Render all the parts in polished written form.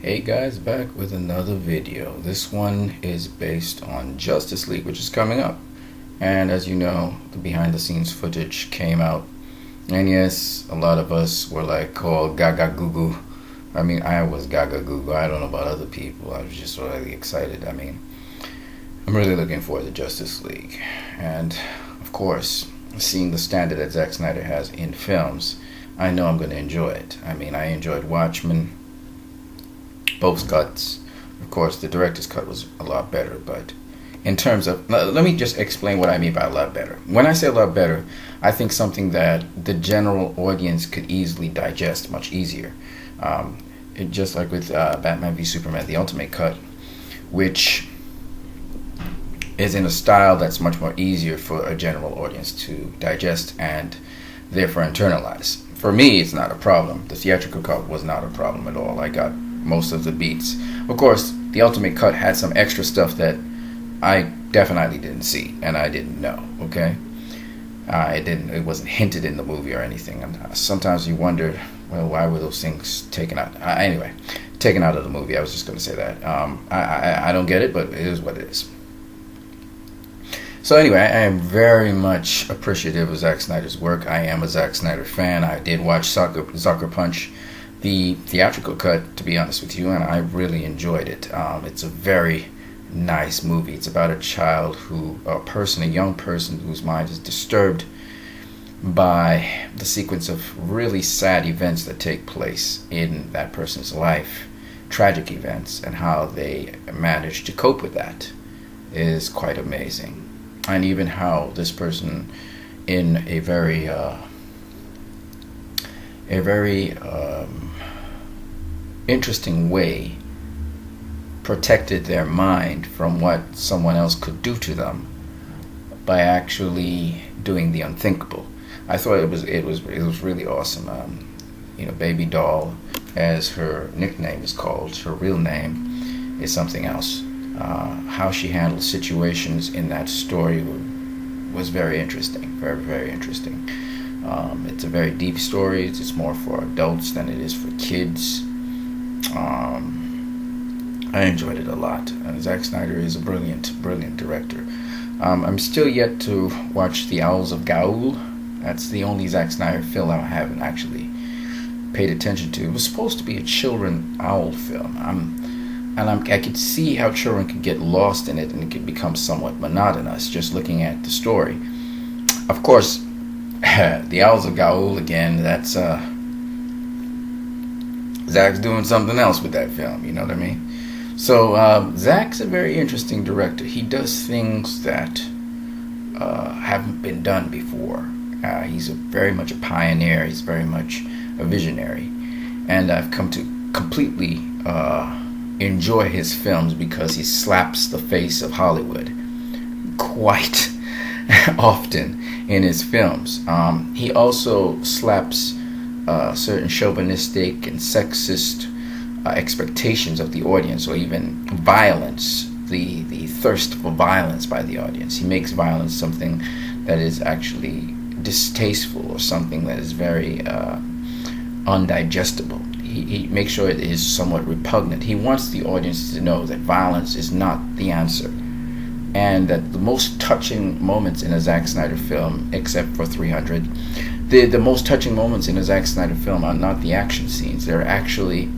Hey guys, back with another video. This one is based on Justice League, which is coming up. And as you know, the behind the scenes footage came out. And yes, a lot of us were like, oh, gaga goo goo. I mean, I was gaga goo goo. I don't know about other people. I was just really excited. I mean, I'm really looking forward to Justice League. And of course, seeing the standard that Zack Snyder has in films, I know I'm going to enjoy it. I mean, I enjoyed Watchmen. Both cuts. Of course, the director's cut was a lot better, but in terms of, let me just explain what I mean by a lot better. When I say a lot better, I think something that the general audience could easily digest much easier. Just like with Batman v Superman, the Ultimate Cut, which is in a style that's much more easier for a general audience to digest and therefore internalize. For me, it's not a problem. The theatrical cut was not a problem at all. I got most of the beats. Of course, the Ultimate Cut had some extra stuff that I definitely didn't see and I didn't know. Okay, it wasn't hinted in the movie or anything. And sometimes you wonder, well, why were those things taken out? Anyway, taken out of the movie. I was just going to say that. I don't get it, but it is what it is. So anyway, I am very much appreciative of Zack Snyder's work. I am a Zack Snyder fan. I did watch Sucker Punch, the theatrical cut, to be honest with you, and I really enjoyed it. It's a very nice movie. It's about a young person whose mind is disturbed by the sequence of really sad events that take place in that person's life, tragic events, and how they manage to cope with that is quite amazing. And even how this person, in a very interesting way, protected their mind from what someone else could do to them by actually doing the unthinkable. I thought it was really awesome. Baby Doll, as her nickname is called, her real name is something else. How she handled situations in that story was very interesting, very, very interesting. It's a very deep story. It's more for adults than it is for kids. I enjoyed it a lot. Zack Snyder is a brilliant, brilliant director. I'm still yet to watch The Owls of Gaul. That's the only Zack Snyder film I haven't actually paid attention to. It was supposed to be a children owl film. I could see how children could get lost in it and it could become somewhat monotonous just looking at the story. Of course, The Owls of Gaul, again, that's Zack's doing something else with that film, you know what I mean? So Zack's a very interesting director. He does things that haven't been done before. He's very much a pioneer. He's very much a visionary. And I've come to completely enjoy his films because he slaps the face of Hollywood quite often in his films. He also slaps certain chauvinistic and sexist expectations of the audience, or even violence, the thirst for violence by the audience. He makes violence something that is actually distasteful or something that is very undigestible. He makes sure it is somewhat repugnant. He wants the audience to know that violence is not the answer, and that the most touching moments in a Zack Snyder film, except for 300, the most touching moments in a Zack Snyder film are not the action scenes. They're actually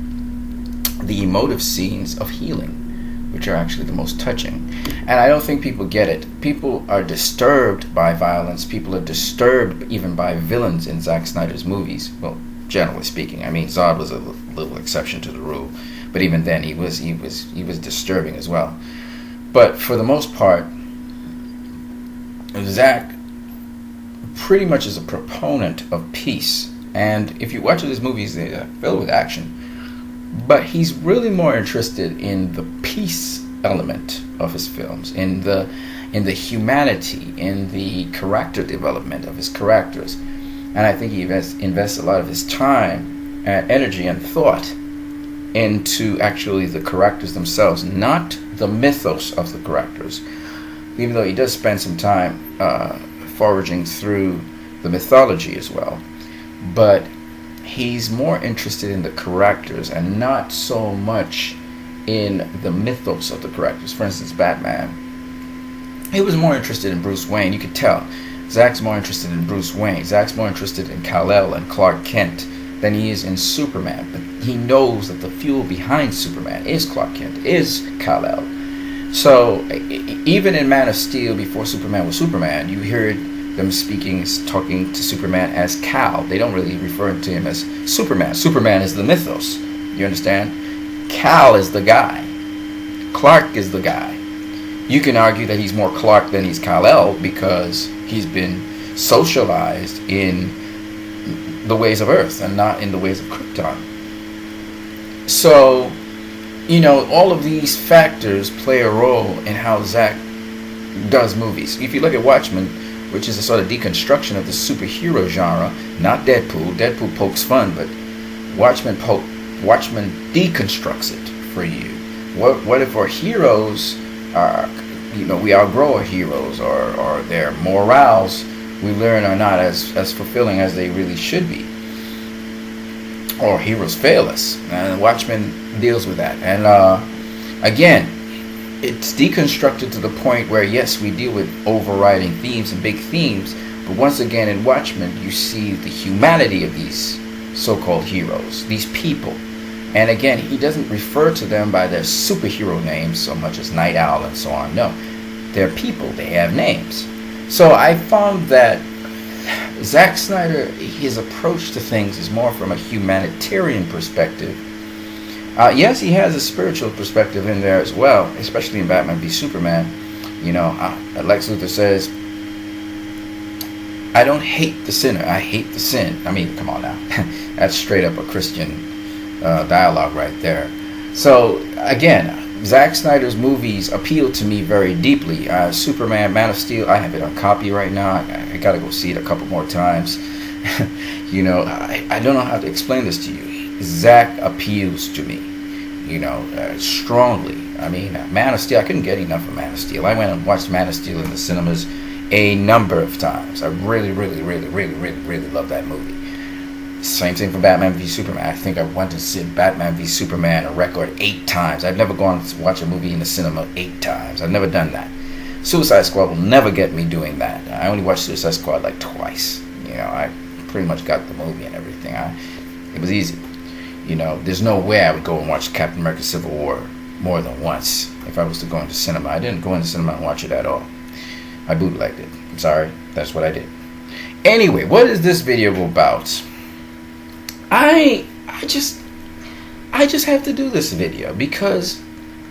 the emotive scenes of healing, which are actually the most touching. And I don't think people get it. People are disturbed by violence. People are disturbed even by villains in Zack Snyder's movies. Well, generally speaking. I mean, Zod was a little exception to the rule, but even then he was disturbing as well. But for the most part, Zack pretty much is a proponent of peace. And if you watch his movies, they're filled with action. But he's really more interested in the peace element of his films, in the humanity, in the character development of his characters. And I think he invests a lot of his time and energy and thought into actually the characters themselves, not the mythos of the characters. Even though he does spend some time foraging through the mythology as well. But he's more interested in the characters and not so much in the mythos of the characters. For instance, Batman, he was more interested in Bruce Wayne. You could tell. Zach's more interested in Bruce Wayne. Zach's more interested in Kal-El and Clark Kent than he is in Superman. But he knows that the fuel behind Superman is Clark Kent, is Kal-El. So even in Man of Steel, before Superman was Superman, you heard them talking to Superman as Kal. They don't really refer to him as Superman. Superman is the mythos. You understand? Kal is the guy. Clark is the guy. You can argue that he's more Clark than he's Kal-El because he's been socialized in the ways of Earth and not in the ways of Krypton. So, all of these factors play a role in how Zack does movies. If you look at Watchmen, which is a sort of deconstruction of the superhero genre, not Deadpool. Deadpool pokes fun, but Watchmen deconstructs it for you. What if our heroes are, we outgrow our heroes, or their morals we learn are not as fulfilling as they really should be, or heroes fail us, and Watchmen deals with that. And again, it's deconstructed to the point where, yes, we deal with overriding themes and big themes, but once again in Watchmen you see the humanity of these so-called heroes, these people. And again, he doesn't refer to them by their superhero names so much as Nite Owl and so on. No, they're people. They have names. So I found that Zack Snyder, his approach to things is more from a humanitarian perspective. Yes, he has a spiritual perspective in there as well, especially in Batman v Superman. Lex Luthor says, I don't hate the sinner, I hate the sin. I mean, come on now. That's straight up a Christian dialogue right there. So again, Zack Snyder's movies appeal to me very deeply. Superman, Man of Steel, I have it on copy right now. I gotta go see it a couple more times. I don't know how to explain this to you. Zack appeals to me, strongly. I mean, Man of Steel, I couldn't get enough of Man of Steel. I went and watched Man of Steel in the cinemas a number of times. I really, really, really, really, really, really love that movie. Same thing for Batman v Superman. I think I went to see Batman v Superman a record 8 times. I've never gone to watch a movie in the cinema 8 times. I've never done that. Suicide Squad will never get me doing that. I only watched Suicide Squad like twice. I pretty much got the movie and everything. It was easy. There's no way I would go and watch Captain America Civil War more than once if I was to go into cinema. I didn't go into cinema and watch it at all. I bootlegged it. I'm sorry. That's what I did. Anyway, what is this video about? I just have to do this video because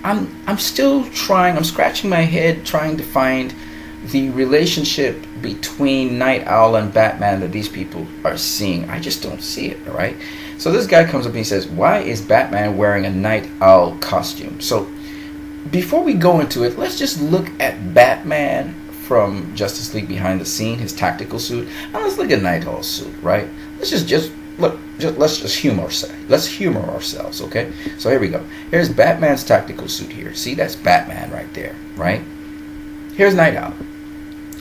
I'm still trying. I'm scratching my head trying to find the relationship between Nite Owl and Batman that these people are seeing. I just don't see it. All right. So this guy comes up and he says, "Why is Batman wearing a Nite Owl costume?" So before we go into it, let's just look at Batman from Justice League Behind the Scene, his tactical suit, and let's look at Nite Owl's suit. Right. Let's just look. Let's just humor ourselves. Let's humor ourselves, okay? So here we go. Here's Batman's tactical suit here. See, that's Batman right there, right? Here's Nite Owl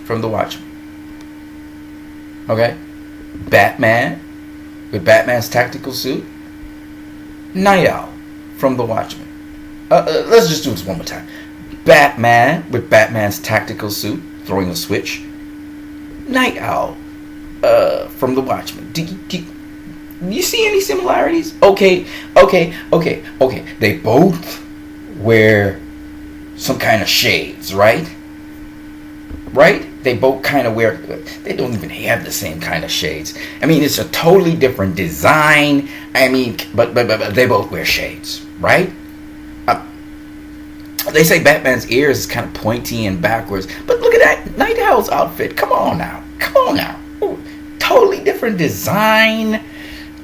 from The Watchmen. Okay? Batman with Batman's tactical suit. Nite Owl from The Watchmen. Let's just do this one more time. Batman with Batman's tactical suit, throwing a switch. Nite Owl from The Watchmen. Do you see any similarities? Okay. They both wear some kind of shades, right? Right? They both kind of wear, they don't even have the same kind of shades. I mean, it's a totally different design. I mean, but they both wear shades, right? They say Batman's ears is kind of pointy and backwards, but look at that Nite Owl's outfit. Come on now. Ooh, totally different design.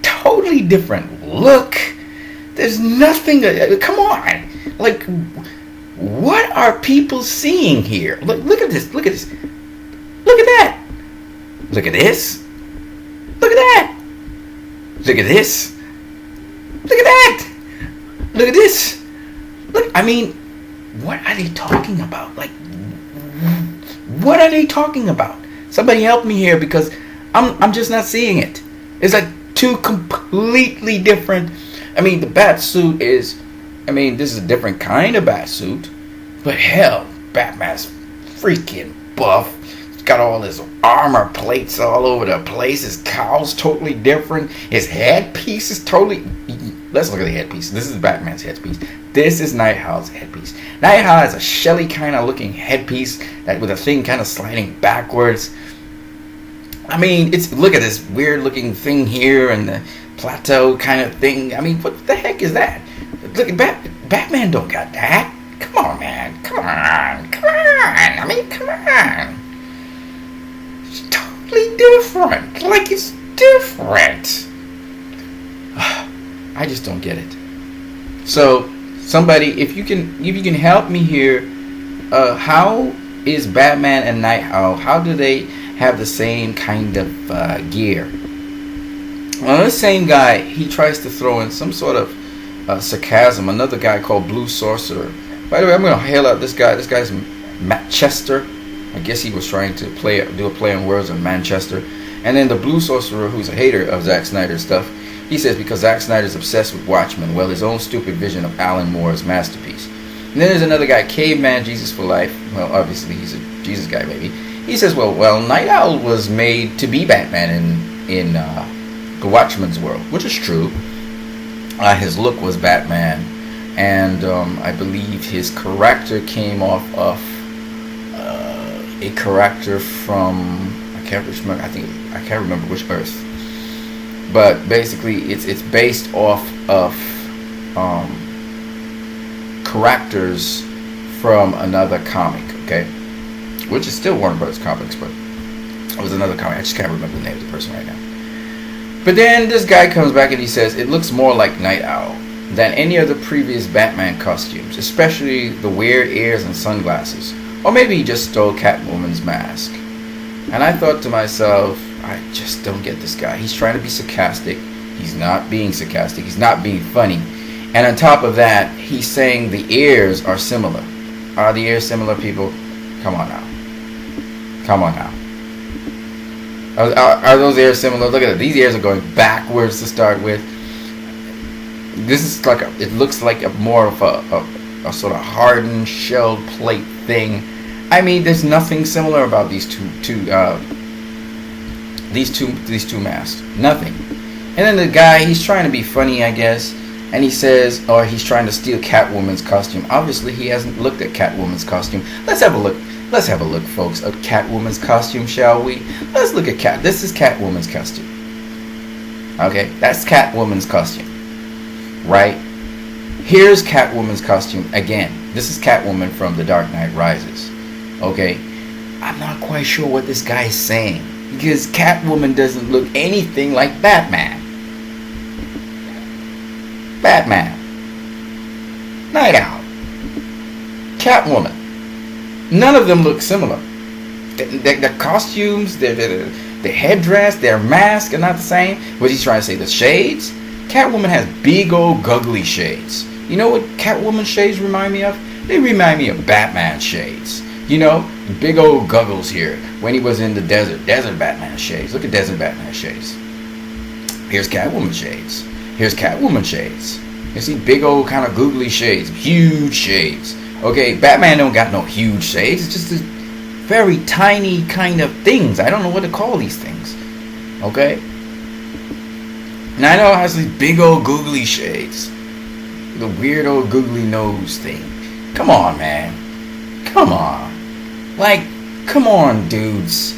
Totally different look. There's nothing. Come on. Like, what are people seeing here? Look at this. Look at this. Look at that. Look at this. Look at that. Look at this. Look at that. Look at this. Look. I mean, what are they talking about? Like, what are they talking about? Somebody help me here because I'm just not seeing it. It's like Two completely different. I mean, the bat suit is. I mean, this is a different kind of bat suit. But hell, Batman's freaking buff. He's got all his armor plates all over the place. His cowl's totally different. His headpiece is totally. Let's look at the headpiece. This is Batman's headpiece. This is Nite Owl's headpiece. Nite Owl has a Shelly kind of looking headpiece that with a thing kind of sliding backwards. I mean, it's look at this weird looking thing here and the plateau kind of thing. I mean, what the heck is that? Look at Batman don't got that. Come on, man. Come on. I mean, come on. It's totally different. Like it's different. I just don't get it. So, somebody, if you can help me here, how is Batman and Nite Owl? How do they have the same kind of gear? Well, this same guy, he tries to throw in some sort of sarcasm. Another guy called Blue Sorcerer. By the way, I'm going to hail out this guy. This guy's Manchester. I guess he was trying to do a play on words of Manchester. And then the Blue Sorcerer, who's a hater of Zack Snyder's stuff, he says because Zack Snyder's obsessed with Watchmen, well, his own stupid vision of Alan Moore's masterpiece. And then there's another guy, Caveman Jesus for Life. Well, obviously he's a Jesus guy, maybe. He says, well, Nite Owl was made to be Batman in the Watchmen's world, which is true. His look was Batman, and I believe his character came off of a character from I can't remember which Earth, but basically it's based off of characters from another comic, okay, which is still Warner Brothers Comics, but it was another comic. I just can't remember the name of the person right now. But then this guy comes back and he says it looks more like Nite Owl than any of the previous Batman costumes, especially the weird ears and sunglasses. Or maybe he just stole Catwoman's mask. And I thought to myself, I just don't get this guy. He's trying to be sarcastic. He's not being sarcastic. He's not being funny. And on top of that, he's saying the ears are similar. Are the ears similar, people? Come on now. Come on now. Are those ears similar? Look at it. These ears are going backwards to start with. This is like it looks like more of a sort of hardened shelled plate thing. I mean, there's nothing similar about these two masks. Nothing. And then the guy, he's trying to be funny, I guess, and he says, or he's trying to steal Catwoman's costume. Obviously, he hasn't looked at Catwoman's costume. Let's have a look. Let's have a look, folks, at Catwoman's costume, shall we? Let's look at This is Catwoman's costume. Okay, that's Catwoman's costume. Right? Here's Catwoman's costume again. This is Catwoman from The Dark Knight Rises. Okay? I'm not quite sure what this guy is saying, because Catwoman doesn't look anything like Batman. Batman. Nite Owl. Catwoman. None of them look similar. The costumes, the headdress, their mask are not the same. What he's trying to say, the shades? Catwoman has big old goggly shades. You know what Catwoman shades remind me of? They remind me of Batman shades. You know, big old goggles here when he was in the desert. Desert Batman shades. Look at Desert Batman shades. Here's Catwoman shades. Here's Catwoman shades. You see big old kind of googly shades. Huge shades. Okay, Batman don't got no huge shades. It's just a very tiny kind of things. I don't know what to call these things. Okay? Nite Owl has these big old googly shades. The weird old googly nose thing. Come on, man. Come on. Like, come on, dudes.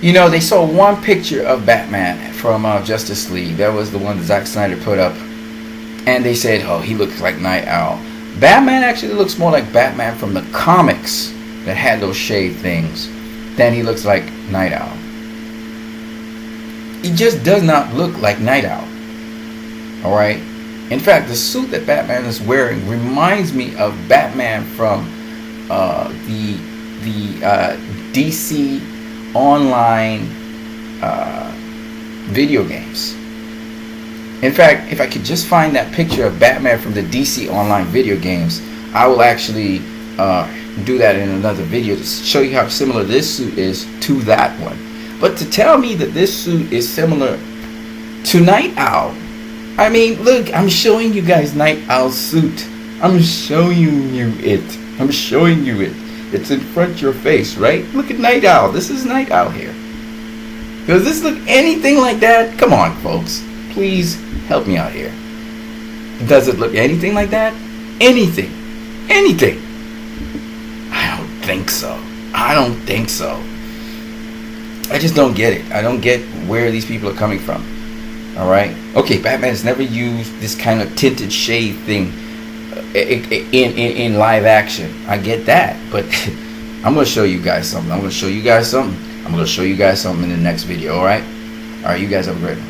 You know, they saw one picture of Batman from Justice League. That was the one that Zack Snyder put up. And they said, oh, he looks like Nite Owl. Batman actually looks more like Batman from the comics that had those shade things than he looks like Nite Owl. He just does not look like Nite Owl. Alright? In fact, the suit that Batman is wearing reminds me of Batman from the DC online video games. In fact, if I could just find that picture of Batman from the DC online video games, I will actually do that in another video to show you how similar this suit is to that one. But to tell me that this suit is similar to Nite Owl. I mean, look, I'm showing you guys Nite Owl's suit. I'm showing you it. I'm showing you it. It's in front of your face, right? Look at Nite Owl. This is Nite Owl here. Does this look anything like that? Come on, folks. Please help me out here. Does it look anything like that? Anything. Anything. I don't think so. I don't think so. I just don't get it. I don't get where these people are coming from. Alright? Okay, Batman has never used this kind of tinted shade thing in live action. I get that. But I'm going to show you guys something. I'm going to show you guys something in the next video. Alright? Alright, you guys have a great one.